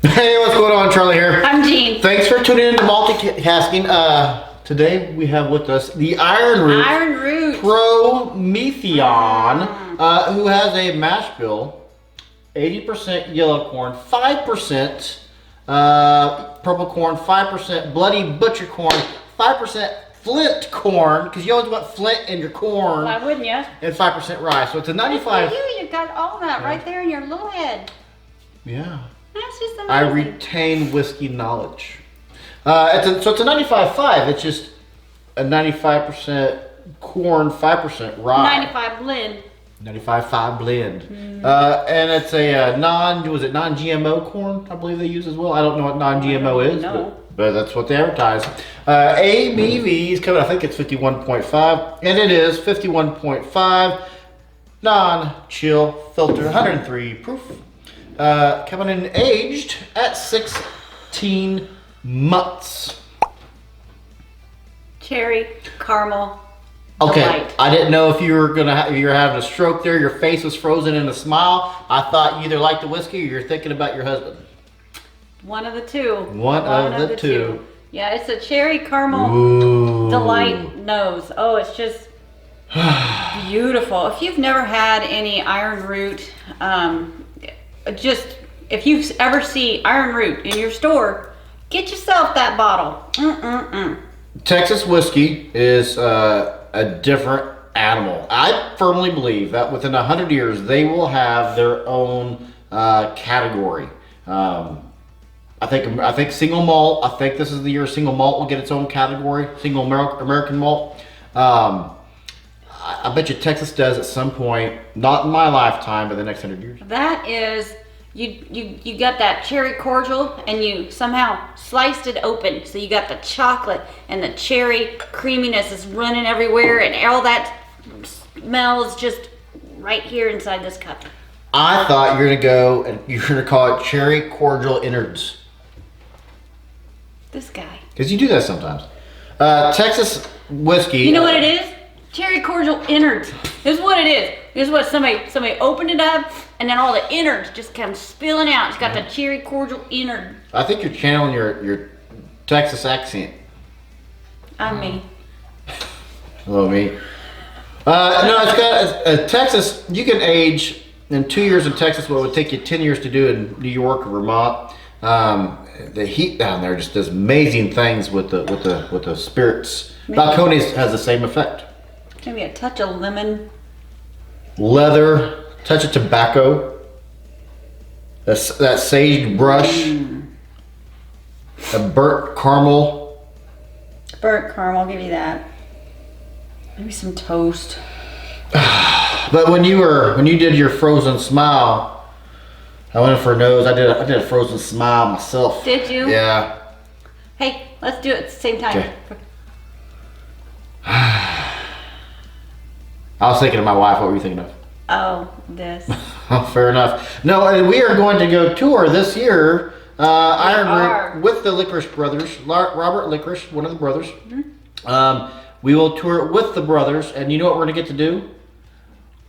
Hey, what's going on? Charlie here. I'm Jean. Thanks for tuning in to Multicasking. Today we have with us the Ironroot Promethean, who has a mash bill, 80% yellow corn, 5% purple corn, 5% bloody butcher corn, 5% Flint corn, because you always want Flint in your corn. Why wouldn't you? And 5% rye. So it's a 95. You got all that right there in your little head. Yeah. That's just amazing. I retain whiskey knowledge. So it's a 95.5. It's just a 95% corn, 5% rye. 95 blend. 95.5 blend. And it's a non-GMO corn, I believe they use as well. I don't know what non-GMO is, but that's what they advertise. ABV is coming, I think it's 51.5, and it is 51.5 non-chill filter, 103 proof. Coming in aged at 16 months. Cherry, caramel, Okay, delight. I didn't know if you were you're having a stroke there. Your face was frozen in a smile. I thought you either liked the whiskey or you're thinking about your husband. One of the two. One of the two. Yeah, it's a cherry caramel delight nose. Oh, it's just beautiful. If you've never had any Ironroot, if you ever see Ironroot in your store, get yourself that bottle. Texas whiskey is a different animal. I firmly believe that within 100 years they will have their own category. I think single malt. I think this is the year single malt will get its own category. Single American malt. I bet you Texas does at some point. Not in my lifetime, but the next 100 years. That is, you got that cherry cordial and you somehow sliced it open. So you got the chocolate and the cherry creaminess is running everywhere and all that smells just right here inside this cup. I thought you're gonna go and you're gonna call it cherry cordial innards. This guy. Because you do that sometimes. Texas whiskey. You know what it is? Cherry cordial innards. This is what it is. This is what somebody opened it up and then all the innards just come spilling out. It's got the cherry cordial innard. I think you're channeling your Texas accent. I'm me. Hello, me. No, it's got Texas. You can age in 2 years in Texas what would take you 10 years to do in New York or Vermont. The heat down there just does amazing things with the spirits. Balcones has the same effect. Maybe a touch of lemon. Leather, touch of tobacco. That sage brush. A burnt caramel. Burnt caramel, I'll give you that. Maybe some toast. But when you did your frozen smile, I went for a nose. I did a frozen smile myself. Did you? Yeah. Hey, let's do it at the same time. Okay. I was thinking of my wife. What were you thinking of? Oh, this. Fair enough. No, and we are going to go tour this year. Ironroot with the Licorice brothers. Robert Licorice, one of the brothers. We will tour it with the brothers, and you know what we're going to get to do?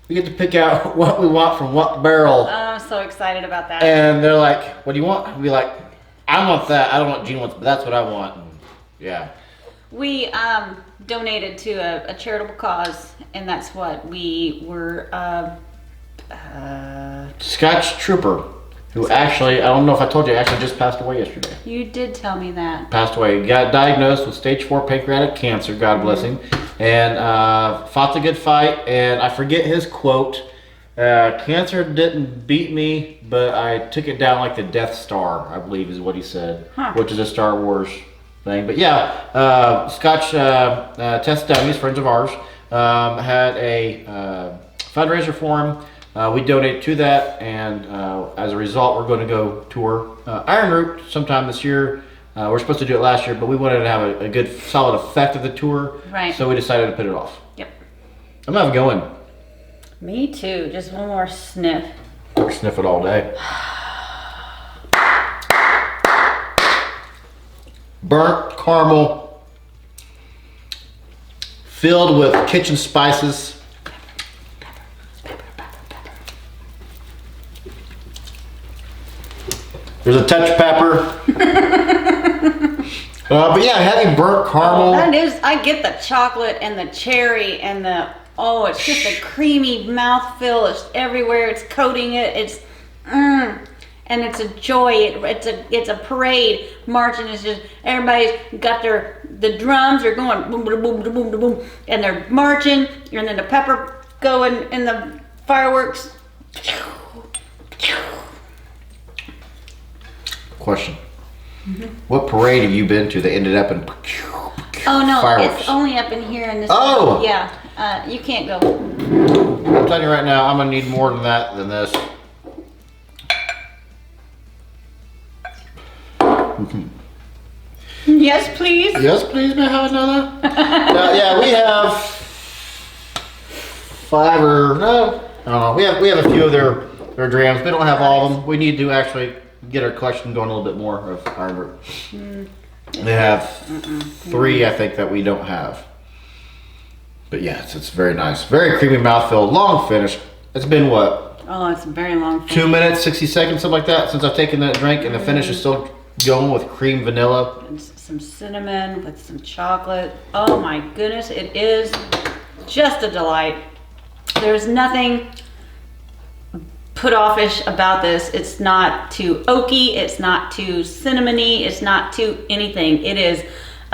We get to pick out what we want from what barrel. I'm so excited about that. And they're like, what do you want? We'll be like, I want that. I don't know what Gene wants, but that's what I want. And yeah. We donated to a charitable cause, and that's what we were. Scotch Trooper, who actually, I don't know if I told you, actually just passed away yesterday. You did tell me that. Passed away. He got diagnosed with stage 4 pancreatic cancer, God bless him. And fought the good fight. And I forget his quote. Cancer didn't beat me, but I took it down like the Death Star, I believe is what he said. Which is a Star Wars thing. But yeah, Scotch Test Dummies, friends of ours, had a fundraiser for him. We donate to that, and as a result, we're going to go tour Ironroot sometime this year. We're supposed to do it last year, but we wanted to have a good, solid effect of the tour, right? So we decided to put it off. Yep. I'm not going. Me too. Just one more sniff. I can sniff it all day. Burnt caramel, filled with kitchen spices. There's a touch of pepper. But yeah, heavy burnt caramel. That is, I get the chocolate and the cherry and it's just a creamy mouthfeel. It's everywhere. It's coating it. It's, and it's a joy. It's a parade. Marching is just, everybody's got the drums are going boom, boom, boom, boom, boom, boom, and they're marching, and then the pepper going in the fireworks. Question. What parade have you been to that ended up in Oh no, fireworks? It's only up in here in this. Oh! Yeah, you can't go. I'm telling you right now, I'm gonna need more than that than this. Yes, please. Yes, please, may I have another? Yeah, we have 5 or no, I don't know. We have a few of their drams. We don't have all of them. We need to actually get our collection going a little bit more of Ironroot. They have 3, I think, that we don't have. But yes, it's very nice. Very creamy mouthfeel, long finish. It's been what? Oh, it's a very long. 2 minutes, 60 seconds, something like that, since I've taken that drink, and the finish is still going with cream vanilla. And some cinnamon with some chocolate. Oh my goodness, it is just a delight. There's nothing put offish about this. It's not too oaky, it's not too cinnamony, it's not too anything. It is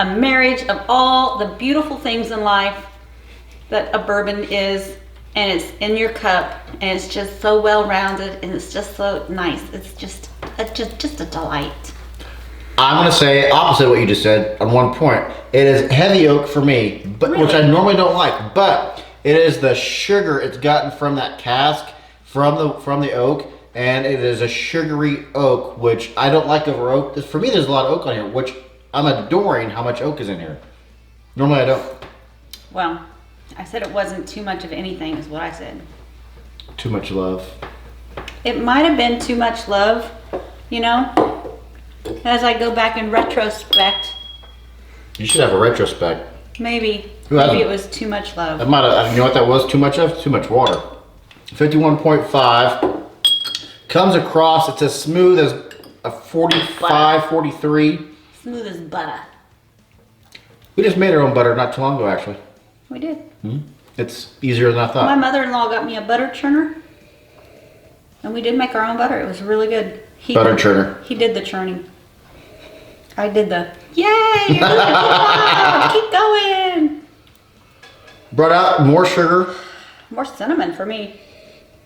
a marriage of all the beautiful things in life that a bourbon is, and it's in your cup, and it's just so well rounded, and it's just so nice. It's just a delight. I'm gonna say opposite of what you just said on one point. It is heavy oak for me, but Really? which I normally don't like, but it is the sugar it's gotten from that cask, from the oak, and it is a sugary oak, which I don't like over oak. For me, there's a lot of oak on here, which I'm adoring how much oak is in here. Normally I don't. Well, I said it wasn't too much of anything is what I said. Too much love. It might have been too much love, you know? As I go back in retrospect, You should have a retrospect. maybe hasn't? it was too much love. That might have, you know what that was too much of? Too much water. 51.5. Comes across, it's as smooth as a 45, 43. Smooth as butter. We just made our own butter not too long ago, actually. We did. It's easier than I My thought. mother-in-law got me a butter churner, and we did make our own butter. It was really good. Butter churner. He did the churning. I did the, yay! Wow, keep going! Brought out more sugar, More cinnamon for me.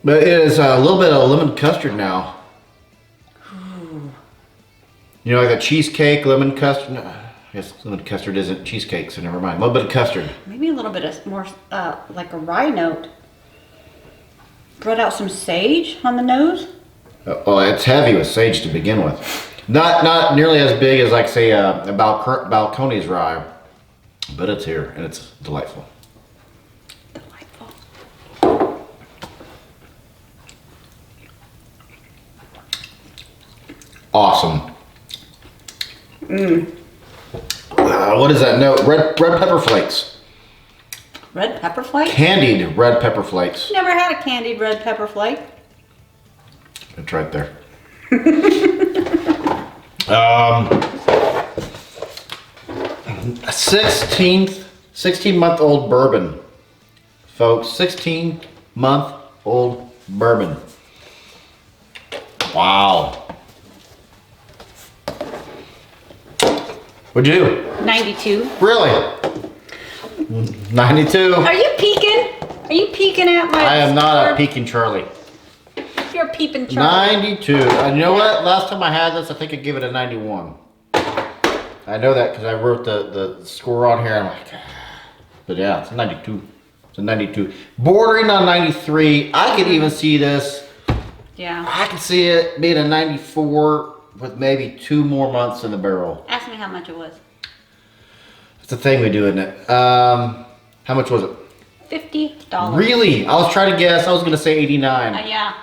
but it is a little bit of lemon custard now. You know, like a cheesecake, lemon custard. No, I guess lemon custard isn't cheesecake, so never mind. A little bit of custard. Maybe a little bit of more, like a rye note. Brought out some sage on the nose. Oh, it's heavy with sage to begin with. Not nearly as big as, like, say, a Balcones rye, but it's here and it's delightful. Delightful. Awesome. What is that note? Red pepper flakes. Red pepper flake? Candied red pepper flakes. Never had a candied red pepper flake. It's right there. 16-month-old bourbon, folks. 16-month-old bourbon. Wow. What'd you do? 92. Really? 92. Are you peeking? Are you peeking at my I am not a score? peeking Charlie. You're peeping Charlie. 92. And you know what? Last time I had this, I think I gave it a 91. I know that because I wrote the score on here. I'm like, but yeah, it's a 92. It's a 92. Bordering on 93. I could even see this. Yeah. I can see it being a 94 with maybe 2 more months in the barrel. Ask me how much it was. It's a thing we do, isn't it? How much was it? $50. Really? I was trying to guess. I was going to say 89. Yeah.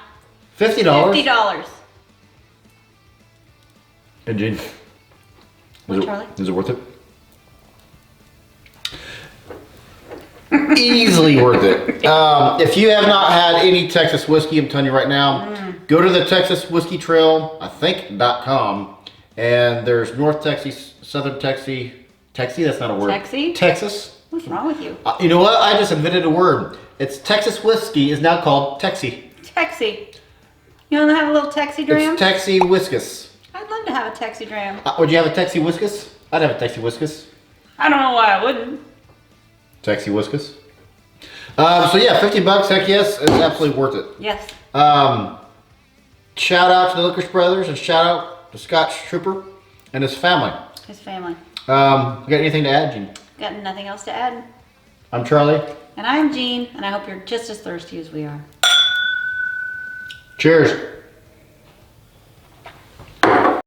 $50? $50. And Gene, What, Charlie? is it worth it? Easily worth it. If you have not had any Texas whiskey, I'm telling you right now, Go to the Texas Whiskey Trail, I think, .com, and there's North Texas, Southern Texas. Texas, that's not a word. Texas. What's wrong with you? You know what? I just invented a word. It's Texas whiskey is now called Texie. Texie. You want to have a little Texie dram? It's Texie Whiskus. I'd love to have a Texie dram. Would you have a Texie Whiskus? I'd have a Texie Whiskus. I don't know why I wouldn't. Texie Whiskus. So yeah, $50. Heck yes, it's absolutely worth it. Yes. Shout out to the Licorice Brothers and shout out to Scotch Trooper and his family. His family. You got anything to add, Gene? Got nothing else to add? I'm Charlie. And I'm Jean, and I hope you're just as thirsty as we are. Cheers.